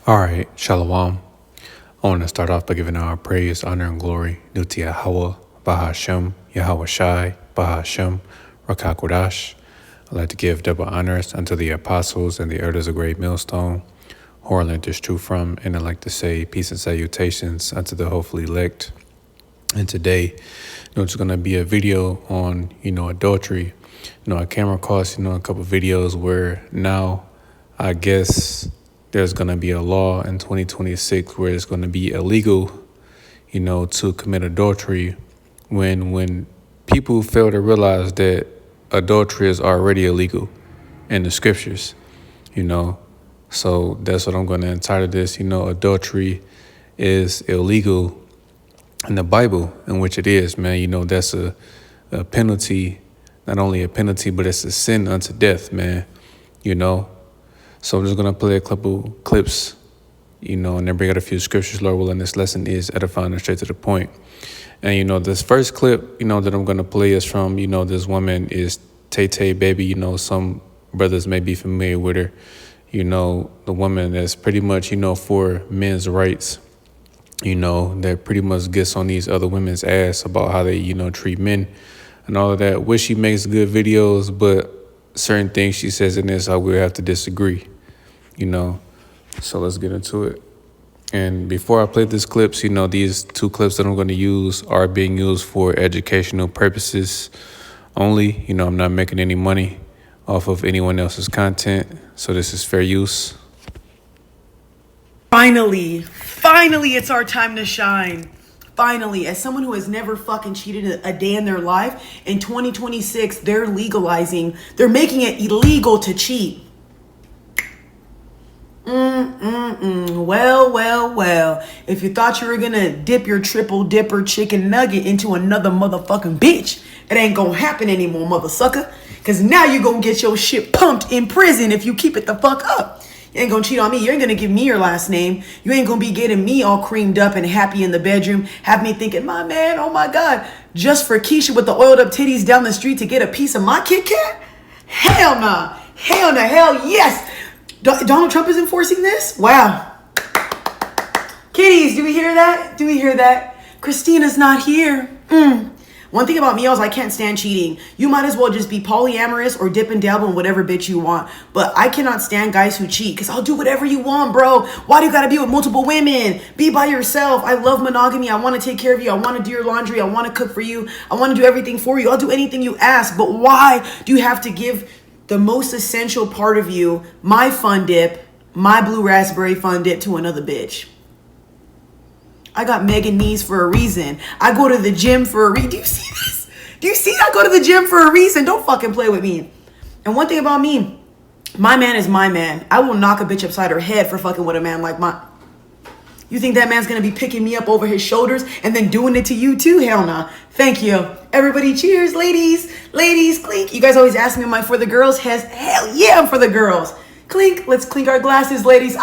All right, Shalom. I want to start off by giving our praise, honor, and glory due to Yahweh, Bahashem, Yahweh Shai, Bahashem, Rakakwadash. I'd like to give double honors unto the apostles and the elders of Great Millstone, who I learned this truth from, and I'd like to say peace and salutations unto the hopefully elect. And today, it's going to be a video on, adultery. I came across, a couple videos where now I guess there's going to be a law in 2026 where it's going to be illegal, to commit adultery when people fail to realize that adultery is already illegal in the scriptures, So that's what I'm going to entitle this, adultery is illegal in the Bible, in which it is, man. That's a penalty, not only a penalty, but it's a sin unto death, man, So I'm just going to play a couple clips, and then bring out a few scriptures, Lord willing. This lesson is edifying and straight to the point. And, this first clip, that I'm going to play is from, this woman is Tay Baby. Some brothers may be familiar with her. The woman that's pretty much, for men's rights, that pretty much gets on these other women's ass about how they, treat men and all of that. Wish she makes good videos, but certain things she says in this, I will have to disagree, So let's get into it. And before I play these clips, these two clips that I'm going to use are being used for educational purposes only. I'm not making any money off of anyone else's content. So this is fair use. Finally, it's our time to shine. Finally, as someone who has never fucking cheated a day in their life, in 2026, they're making it illegal to cheat. Well. If you thought you were gonna dip your triple dipper chicken nugget into another motherfucking bitch, it ain't gonna happen anymore, mother sucker. Cause now you're gonna get your shit pumped in prison if you keep it the fuck up. You ain't gonna cheat on me. You ain't gonna give me your last name. You ain't gonna be getting me all creamed up and happy in the bedroom. Have me thinking, my man, oh my God, just for Keisha with the oiled up titties down the street to get a piece of my Kit Kat? Hell nah. Hell yes. Donald Trump is enforcing this? Wow. Kitties, do we hear that? Christina's not here. One thing about me is I can't stand cheating. You might as well just be polyamorous or dip and dabble in whatever bitch you want. But I cannot stand guys who cheat because I'll do whatever you want, bro. Why do you gotta be with multiple women? Be by yourself. I love monogamy. I want to take care of you. I want to do your laundry. I want to cook for you. I want to do everything for you. I'll do anything you ask. But why do you have to give the most essential part of you, my fun dip, my blue raspberry fun dip, to another bitch? I got Megan knees for a reason. I go to the gym for a reason. Do you see this? Do you see I go to the gym for a reason? Don't fucking play with me. And one thing about me, my man is my man. I will knock a bitch upside her head for fucking with a man like mine. You think that man's gonna be picking me up over his shoulders and then doing it to you too? Hell nah. Thank you. Everybody cheers, ladies. Ladies, clink. You guys always ask me, am I for the girls? Hell yeah, I'm for the girls. Clink. Let's clink our glasses, ladies.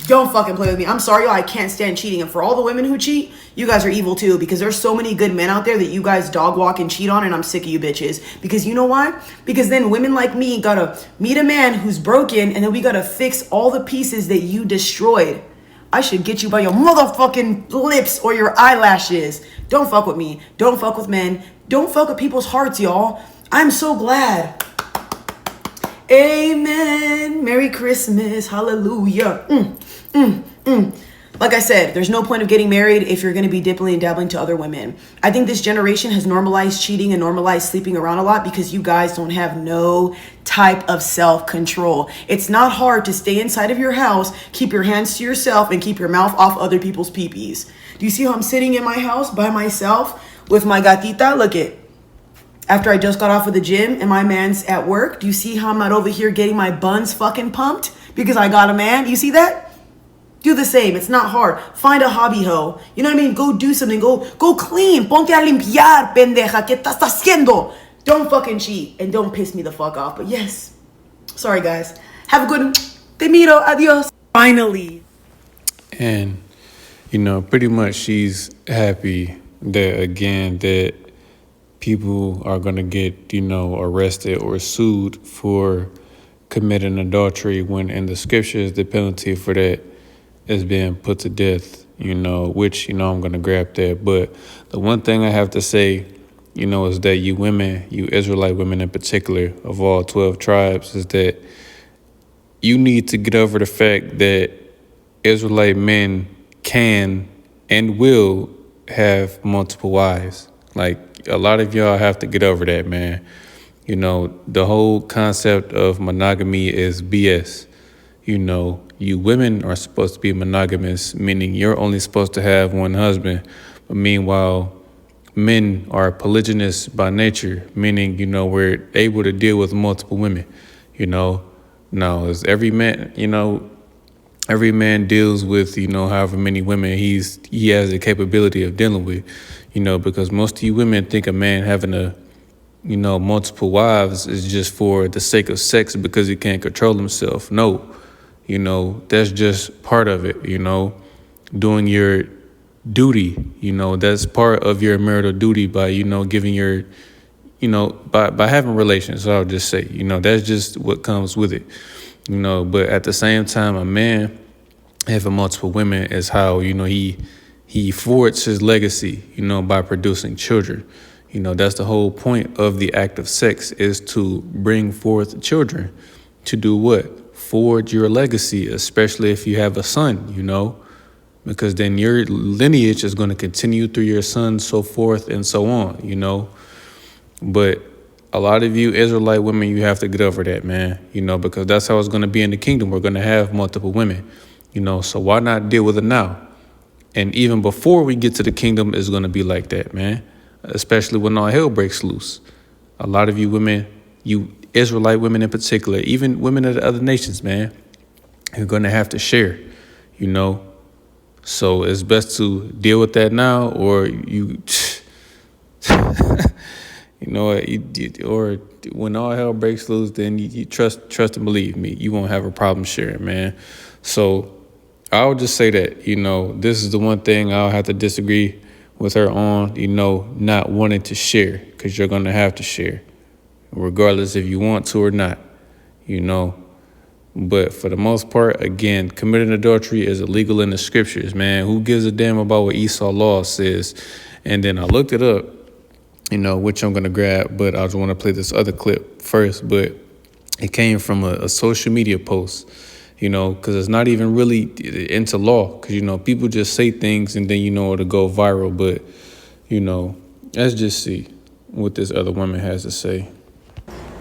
Don't fucking play with me. I'm sorry, y'all. I can't stand cheating. And for all the women who cheat, you guys are evil too. Because there's so many good men out there that you guys dog walk and cheat on. And I'm sick of you bitches. Because you know why? Because then women like me gotta meet a man who's broken. And then we gotta fix all the pieces that you destroyed. I should get you by your motherfucking lips or your eyelashes. Don't fuck with me. Don't fuck with men. Don't fuck with people's hearts, y'all. I'm so glad. Amen. Merry Christmas. Hallelujah. Like I said, there's no point of getting married if you're going to be dipping and dabbling to other women. I think this generation has normalized cheating and normalized sleeping around a lot because you guys don't have no type of self-control. It's not hard to stay inside of your house, keep your hands to yourself, and keep your mouth off other people's peepees. Do you see how I'm sitting in my house by myself with my gatita? Look it. After I just got off of the gym and my man's at work, do you see how I'm not over here getting my buns fucking pumped because I got a man? You see that? Do the same. It's not hard. Find a hobby, ho. You know what I mean? Go do something. Go clean. Ponte a limpiar, pendeja. ¿Qué estás haciendo? Don't fucking cheat. And don't piss me the fuck off. But yes. Sorry, guys. Have a good one. Te miro. Adios. Finally. And, pretty much she's happy that people are going to get, arrested or sued for committing adultery when in the scriptures the penalty for that is being put to death, which, I'm going to grab that. But the one thing I have to say, is that you women, you Israelite women in particular, of all 12 tribes, is that you need to get over the fact that Israelite men can and will have multiple wives. Like, a lot of y'all have to get over that, man. The whole concept of monogamy is BS. You women are supposed to be monogamous, meaning you're only supposed to have one husband. But meanwhile, men are polygynous by nature, meaning, we're able to deal with multiple women. Now, as every man deals with, however many women he has the capability of dealing with, because most of you women think a man having multiple wives is just for the sake of sex because he can't control himself. No, that's just part of it, doing your duty, that's part of your marital duty by, giving your, by having relations. So I'll just say, that's just what comes with it, but at the same time, a man having multiple women is how, he forwards his legacy, by producing children. That's the whole point of the act of sex, is to bring forth children. To do what? Forge your legacy, especially if you have a son, because then your lineage is going to continue through your son, so forth and so on, But a lot of you Israelite women, you have to get over that, man, because that's how it's going to be in the kingdom. We're going to have multiple women, so why not deal with it now? And even before we get to the kingdom, it's going to be like that, man. Especially when all hell breaks loose. A lot of you women, you Israelite women in particular, even women of the other nations, man, you're going to have to share, So it's best to deal with that now, or or when all hell breaks loose, then you trust and believe me, you won't have a problem sharing, man. So I'll just say that, this is the one thing I'll have to disagree with her on, not wanting to share, because you're going to have to share, regardless if you want to or not, But for the most part, again, committing adultery is illegal in the scriptures, man. Who gives a damn about what Esau law says? And then I looked it up, which I'm going to grab, but I just want to play this other clip first. But it came from a social media post, because it's not even really into law, because, people just say things and then, it'll go viral. But, let's just see what this other woman has to say.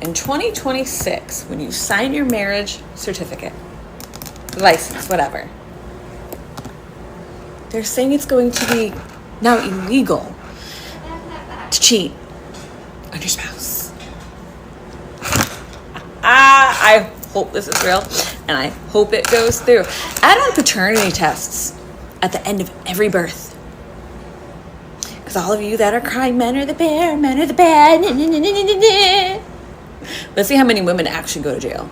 In 2026, when you sign your marriage certificate, license, whatever, they're saying it's going to be now illegal to cheat on your spouse. I hope this is real, and I hope it goes through. Add on paternity tests at the end of every birth. Because all of you that are crying, men are the bear, men are the bad. Let's see how many women actually go to jail.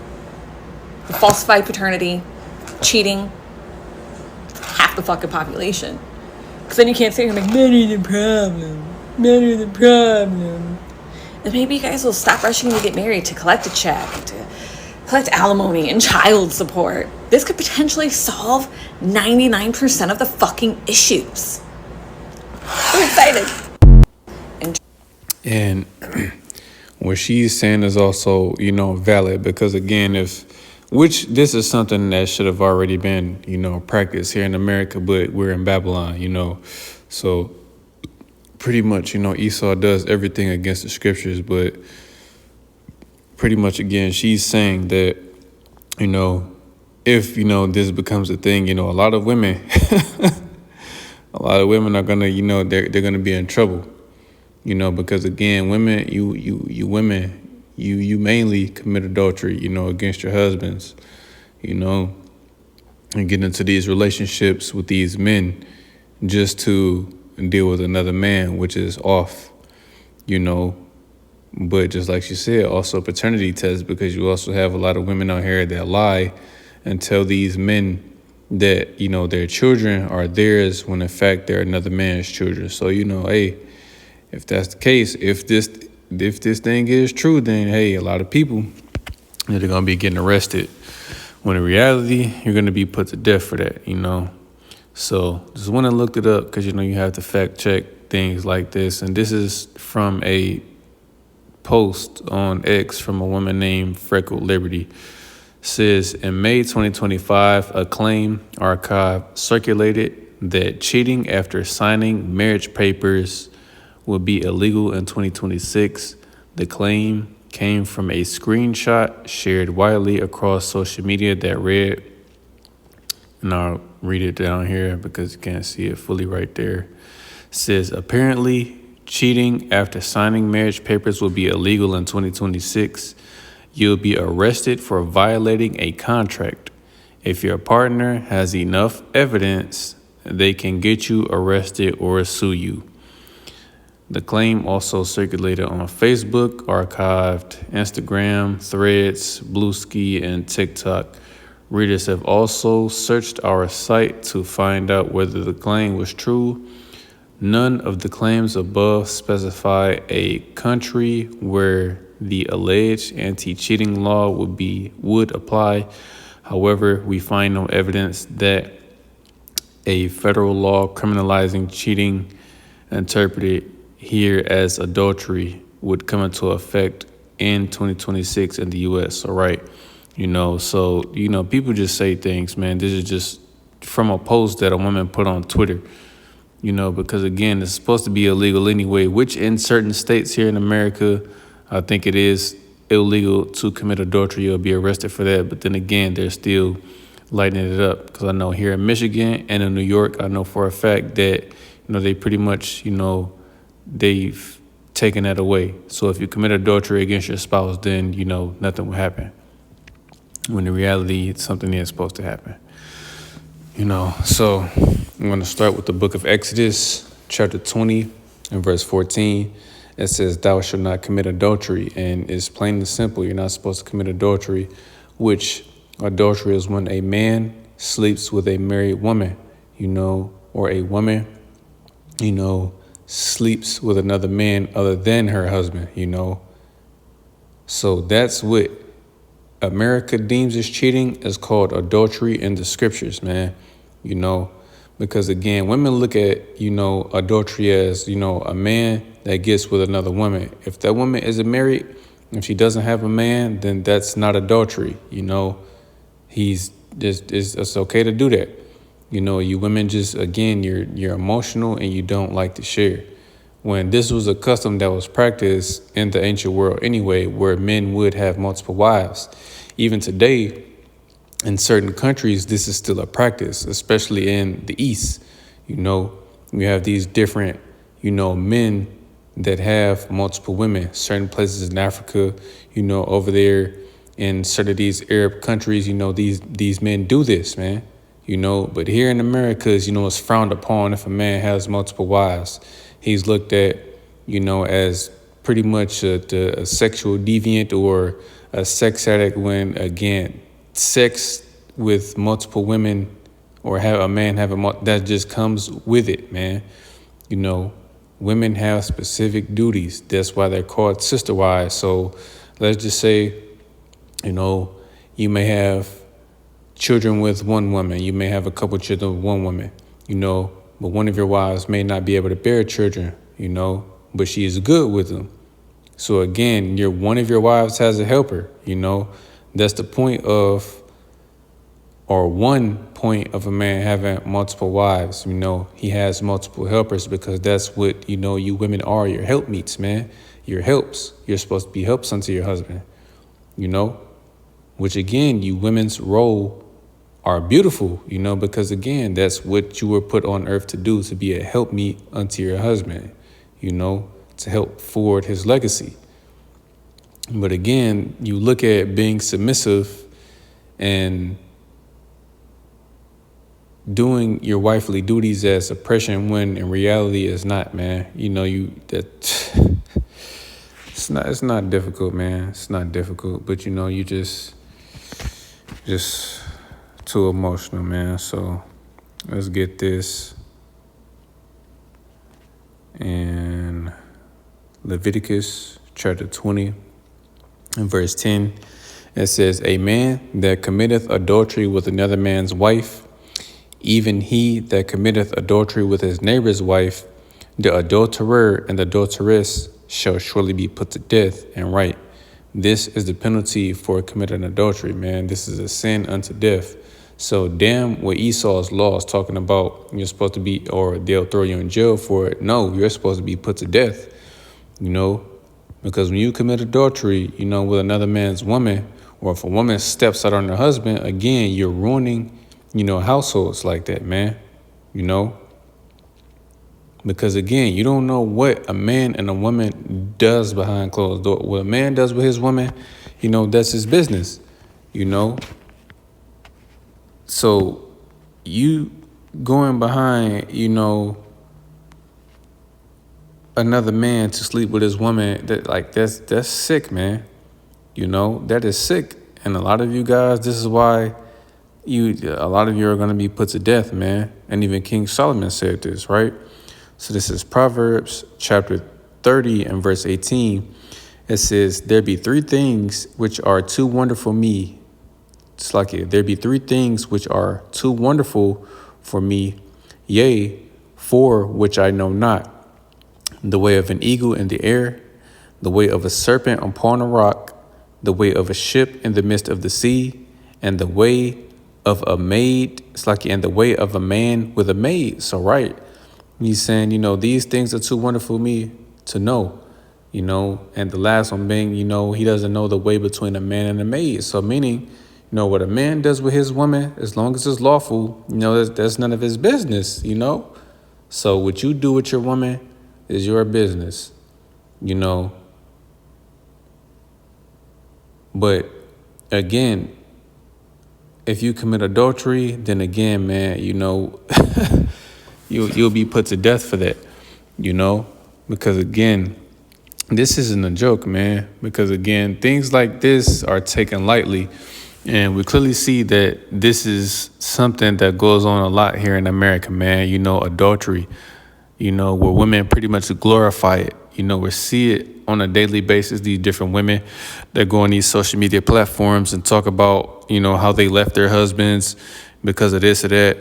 For falsified paternity, cheating, half the fucking population. Because then you can't say, men are the problem. Men are the problem. Then maybe you guys will stop rushing to get married to collect a check, to collect alimony and child support. This could potentially solve 99% of the fucking issues. I'm excited. And what she's saying is also, valid, because again, which this is something that should have already been, practiced here in America, but we're in Babylon, so pretty much, Esau does everything against the scriptures, but pretty much, again, she's saying that, if, this becomes a thing, a lot of women, are going to, they're going to be in trouble, because again, women, you women, you mainly commit adultery, against your husbands, and get into these relationships with these men just to deal with another man, which is off, but just like she said, also paternity tests, because you also have a lot of women out here that lie and tell these men that, their children are theirs when in fact they're another man's children. So, hey, if that's the case, if this thing is true, then hey, a lot of people that they're going to be getting arrested. When in reality, you're going to be put to death for that, So just want to look it up because, you have to fact check things like this. And this is from a post on X from a woman named Freckled Liberty. Says in May 2025, a claim archive circulated that cheating after signing marriage papers would be illegal in 2026. The claim came from a screenshot shared widely across social media that read, and I'll read it down here because you can't see it fully right there. Says, apparently, cheating after signing marriage papers will be illegal in 2026. You'll be arrested for violating a contract. If your partner has enough evidence, they can get you arrested or sue you. The claim also circulated on Facebook, archived, Instagram, Threads, Bluesky, and TikTok. Readers have also searched our site to find out whether the claim was true. None of the claims above specify a country where the alleged anti-cheating law would apply. However, we find no evidence that a federal law criminalizing cheating, interpreted here as adultery, would come into effect in 2026 in the U.S. All right, people just say things, man. This is just from a post that a woman put on Twitter. Because again, it's supposed to be illegal anyway, which in certain states here in America, I think it is illegal to commit adultery or be arrested for that. But then again, they're still lightening it up. Because I know here in Michigan and in New York, I know for a fact that, they pretty much, they've taken that away. So if you commit adultery against your spouse, then, nothing will happen. When in reality, it's something that's supposed to happen. So I'm going to start with the book of Exodus, chapter 20 and verse 14. It says, thou shalt not commit adultery. And it's plain and simple. You're not supposed to commit adultery, which adultery is when a man sleeps with a married woman, or a woman, sleeps with another man other than her husband, So that's what America deems as cheating. Is called adultery in the scriptures, man. Because again, women look at, adultery as, a man that gets with another woman. If that woman isn't married, if she doesn't have a man, then that's not adultery. It's okay to do that. You women just, again, you're emotional and you don't like to share. When this was a custom that was practiced in the ancient world anyway, where men would have multiple wives. Even today, in certain countries, this is still a practice, especially in the East. You have these different, men that have multiple women. Certain places in Africa, over there in certain of these Arab countries, these men do this, man. But here in America, it's frowned upon if a man has multiple wives. He's looked at, as pretty much a sexual deviant or a sex addict when, again, sex with multiple women or have a man that just comes with it, man. Women have specific duties. That's why they're called sister wives. So let's just say, you may have children with one woman. You may have a couple children with one woman, but one of your wives may not be able to bear children, but she is good with them. So again, one of your wives has a helper, That's the point of, or one point of a man having multiple wives. He has multiple helpers because that's what, you women are, your helpmeets, man. Your helps. You're supposed to be helps unto your husband, which again, you women's role are beautiful, because again, that's what you were put on earth to do, to be a helpmeet unto your husband, to help forward his legacy. But again, you look at being submissive and doing your wifely duties as oppression when in reality it's not, man. It's not difficult, man. It's not difficult, but you just too emotional, man. So let's get this. And Leviticus chapter 20 and verse 10, It says, a man that committeth adultery with another man's wife, even he that committeth adultery with his neighbor's wife, the adulterer and the adulteress shall surely be put to death. And right, this is the penalty for committing adultery, man. This is a sin unto death. So damn what Esau's law is talking about, you're supposed to be, or they'll throw you in jail for it. No, you're supposed to be put to death, because when you commit adultery, with another man's woman, or if a woman steps out on her husband, again, you're ruining, households like that, man, because again, you don't know what a man and a woman does behind closed doors. What a man does with his woman, that's his business, So you going behind, another man to sleep with his woman, that's sick, man. That is sick. And a lot of you guys, this is why a lot of you are going to be put to death, man. And even King Solomon said this, right? So this is Proverbs chapter 30 and verse 18. It says, there be three things which are too wonderful me. It's like it. There be three things which are too wonderful for me, yea, four which I know not. The way of an eagle in the air, the way of a serpent upon a rock, the way of a ship in the midst of the sea, and the way of a maid, it's like, and the way of a man with a maid. So, right, he's saying, these things are too wonderful for me to know, and the last one being, he doesn't know the way between a man and a maid. So, meaning, what a man does with his woman, as long as it's lawful, that's none of his business, So, what you do with your woman is your business, But again, if you commit adultery, then again, man, you'll be put to death for that, because again, this isn't a joke, man, because again, things like this are taken lightly. And we clearly see that this is something that goes on a lot here in America, man, adultery, where women pretty much glorify it. We see it on a daily basis, these different women that go on these social media platforms and talk about, how they left their husbands because of this or that,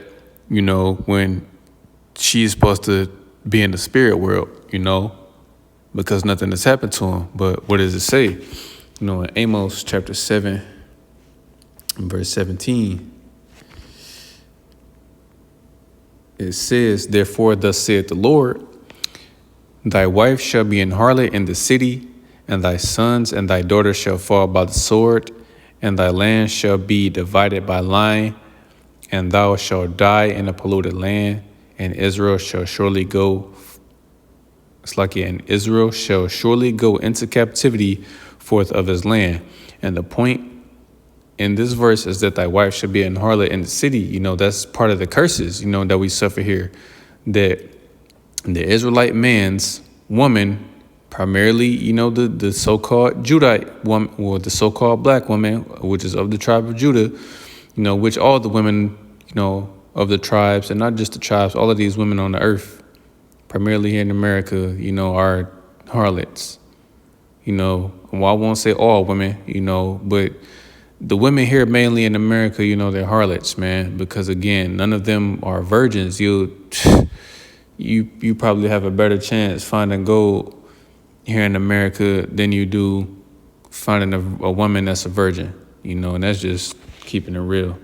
when she's supposed to be in the spirit world, because nothing has happened to him. But what does it say? In Amos chapter 7, verse 17, it says, therefore, thus saith the Lord, thy wife shall be an harlot in the city, and thy sons and thy daughters shall fall by the sword, and thy land shall be divided by lying, and thou shalt die in a polluted land, and Israel shall surely go. It's like it, and Israel shall surely go into captivity forth of his land. And the point in this verse is that thy wife should be an harlot in the city. That's part of the curses, that we suffer here, that the Israelite man's woman, primarily, the so-called Judite woman, or the so-called black woman, which is of the tribe of Judah, which all the women, of the tribes, and not just the tribes, all of these women on the earth, primarily here in America, are harlots. Well, I won't say all women, but the women here mainly in America, they're harlots, man, because again, none of them are virgins. You probably have a better chance finding gold here in America than you do finding a woman that's a virgin, and that's just keeping it real,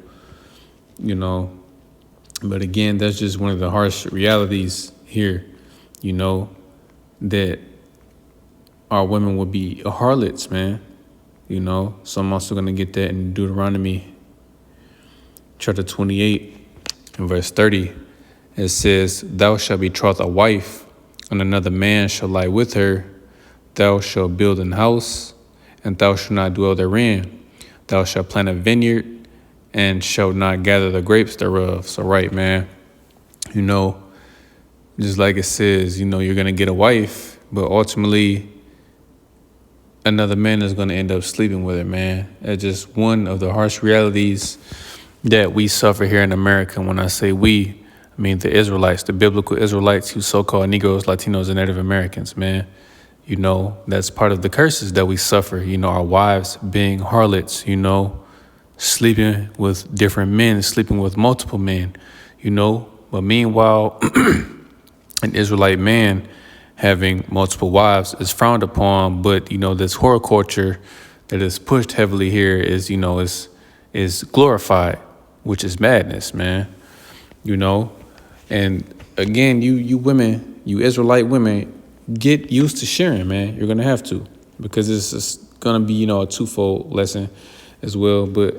But again, that's just one of the harsh realities here, that our women will be harlots, man, So I'm also going to get that in Deuteronomy chapter 28 and verse 30. It says, thou shalt betroth a wife, and another man shall lie with her. Thou shalt build an house, and thou shalt not dwell therein. Thou shalt plant a vineyard, and shalt not gather the grapes thereof. So right, man, just like it says, you're going to get a wife, but ultimately another man is going to end up sleeping with her, man. That's just one of the harsh realities that we suffer here in America. When I say we, I mean the Israelites, the biblical Israelites, who so-called Negroes, Latinos, and Native Americans, man. You know, that's part of the curses that we suffer. You know, our wives being harlots, you know, sleeping with different men, sleeping with multiple men, you know. But meanwhile, an Israelite man having multiple wives is frowned upon. But, you know, this whore culture that is pushed heavily here is, you know, is glorified, which is madness, man. You know, and again, you women, you Israelite women, get used to sharing, man. You're gonna have to, because it's gonna be, you know, a twofold lesson as well. But,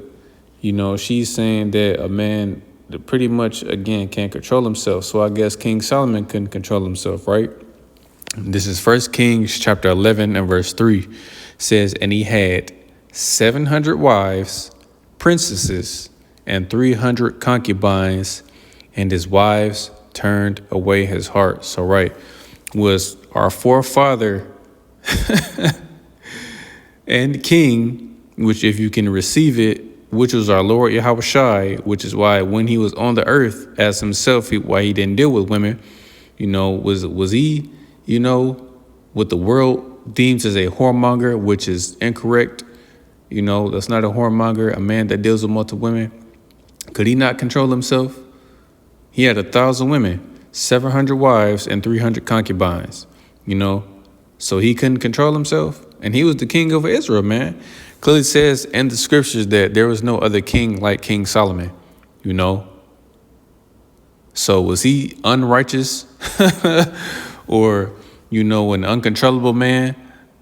you know, she's saying that a man that pretty much, again, can't control himself. So I guess King Solomon couldn't control himself, right? This is 1 Kings chapter 11 and verse 3. Says, and he had 700 wives, princesses, and 300 concubines, and his wives turned away his heart. So, right, was our forefather and king, which if you can receive it, which was our Lord Yahushua, which is why when he was on the earth as himself, why he didn't deal with women, you know, was he, you know, what the world deems as a whoremonger, which is incorrect. You know, that's not a whoremonger, a man that deals with multiple women. Could he not control himself? He had 1,000 women, 700 wives, and 300 concubines, you know. So he couldn't control himself. And he was the king over Israel, man. Clearly says in the scriptures that there was no other king like King Solomon, you know. So was he unrighteous or, you know, an uncontrollable man?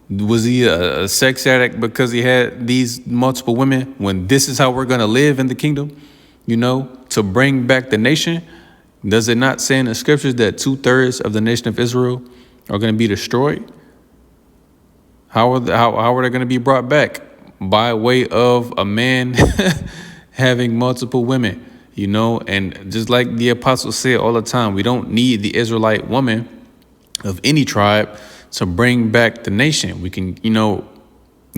Was he a sex addict because he had these multiple women when this is how we're going to live in the kingdom, you know, to bring back the nation? Does it not say in the scriptures that 2/3 of the nation of Israel are going to be destroyed? How are they going to be brought back? By way of a man having multiple women, you know? And just like the apostles say all the time, we don't need the Israelite woman of any tribe to bring back the nation. We can, you know,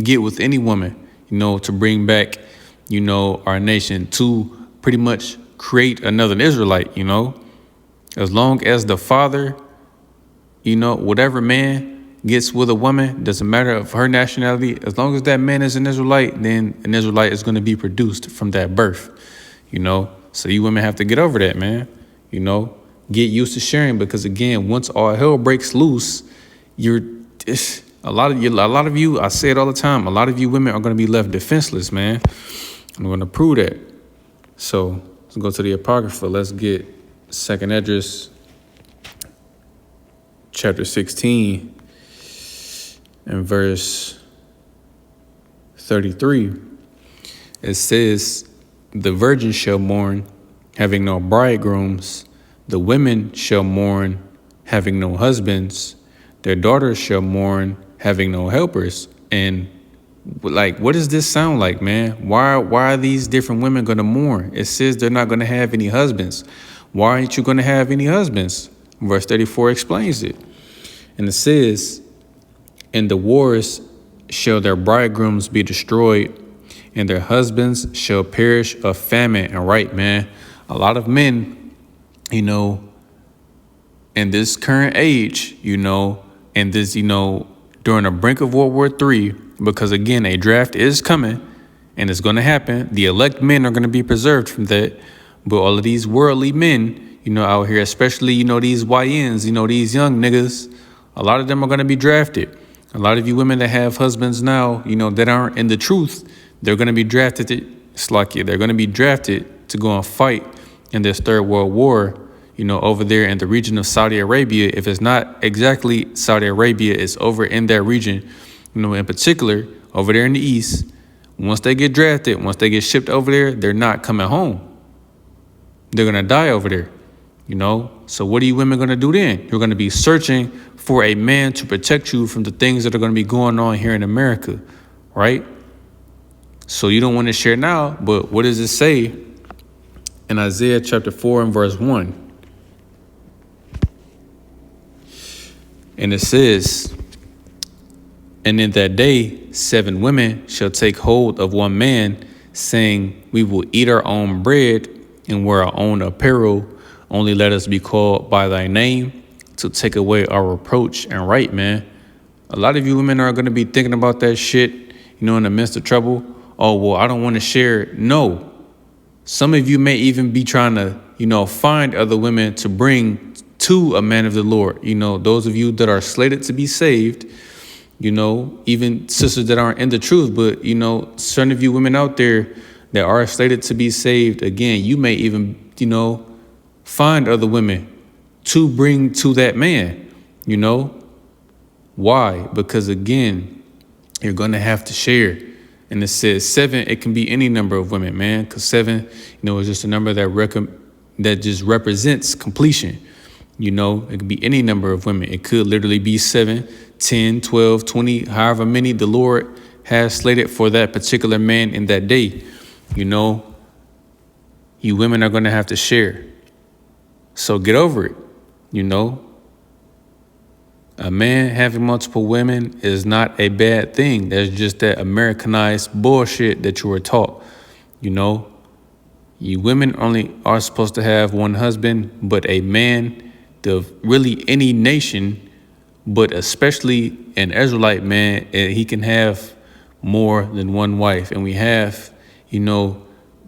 get with any woman, you know, to bring back, you know, our nation, to pretty much create another Israelite, you know. As long as the father, you know, whatever man gets with a woman, doesn't matter of her nationality, as long as that man is an Israelite, then an Israelite is going to be produced from that birth, you know. So you women have to get over that, man, you know. Get used to sharing, because again, once all hell breaks loose, a lot of you, I say it all the time, a lot of you women are going to be left defenseless, man. I'm going to prove that. So let's go to the Apocrypha. Let's get 2nd Esdras chapter 16 and verse 33. It says, the virgin shall mourn, having no bridegrooms. The women shall mourn, having no husbands. Their daughters shall mourn, having no helpers. And like, what does this sound like, man? Why are these different women going to mourn? It says they're not going to have any husbands. Why aren't you going to have any husbands? Verse 34 explains it. And it says, in the wars shall their bridegrooms be destroyed, and their husbands shall perish of famine. And right, man, a lot of men, you know, in this current age, you know, and this, you know, during the brink of World War III, because again, a draft is coming and it's going to happen. The elect men are going to be preserved from that. But all of these worldly men, you know, out here, especially, you know, these YNs, you know, these young niggas, a lot of them are going to be drafted. A lot of you women that have husbands now, you know, that aren't in the truth, they're going to be drafted they're going to be drafted to go and fight in this Third World War, you know, over there in the region of Saudi Arabia. If it's not exactly Saudi Arabia, it's over in that region, you know, in particular, over there in the East. Once they get drafted, once they get shipped over there, they're not coming home. They're going to die over there, you know. So what are you women going to do then? You're going to be searching for a man to protect you from the things that are going to be going on here in America, right? So you don't want to share now, but what does it say in Isaiah chapter 4 and verse 1? And it says, and in that day, 7 women shall take hold of one man, saying, we will eat our own bread and wear our own apparel. Only let us be called by thy name, to take away our reproach. And right, man, A lot of you women are going to be thinking about that shit, in the midst of trouble. Oh, well, I don't want to share it. No. Some of you may even be trying to, find other women to bring to a man of the Lord. Those of you that are slated to be saved, even sisters that aren't in the truth, but, certain of you women out there that are slated to be saved, again, you may even, find other women to bring to that man, Why? Because, again, you're going to have to share. And it says 7, it can be any number of women, man, because 7, is just a number that just represents completion. It could be any number of women. It could literally be 7, 10, 12, 20, however many the Lord has slated for that particular man in that day. You women are going to have to share. So get over it, A man having multiple women is not a bad thing. That's just that Americanized bullshit that you were taught. You women only are supposed to have one husband, but a man, really any nation, but especially an Israelite man, he can have more than one wife. And we have,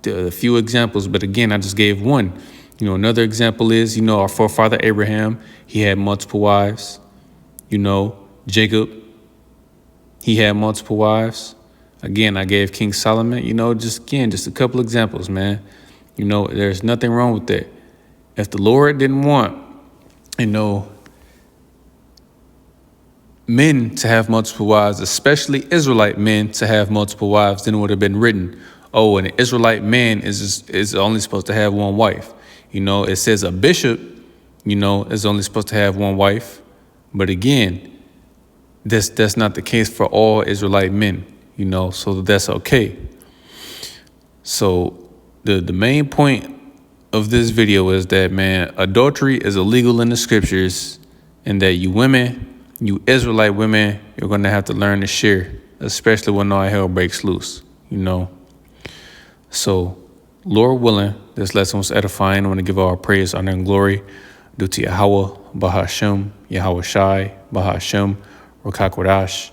a few examples, but again, I just gave one. Another example is, our forefather Abraham, he had multiple wives. Jacob, he had multiple wives. Again, I gave King Solomon, just a couple examples, man. There's nothing wrong with that. If the Lord didn't want, men to have multiple wives, especially Israelite men to have multiple wives, then it would have been written, oh, an Israelite man is only supposed to have one wife. It says a bishop, is only supposed to have one wife. But again, that's not the case for all Israelite men, so that's okay. So the main point of this video is that, man, adultery is illegal in the scriptures, and that you women, you Israelite women, you're going to have to learn to share, especially when all hell breaks loose, So, Lord willing, this lesson was edifying. I want to give all praise, honor, and glory due to Yahweh, Bahashem, Yahweh Shai, Bahashem, Rakakwadash.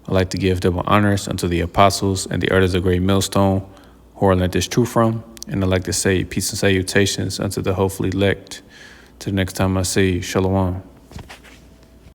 I'd like to give double honors unto the apostles and the elders of Great Millstone, who I learned this truth from. And I'd like to say peace and salutations unto the hopefully elect. Till the next time I say Shalom.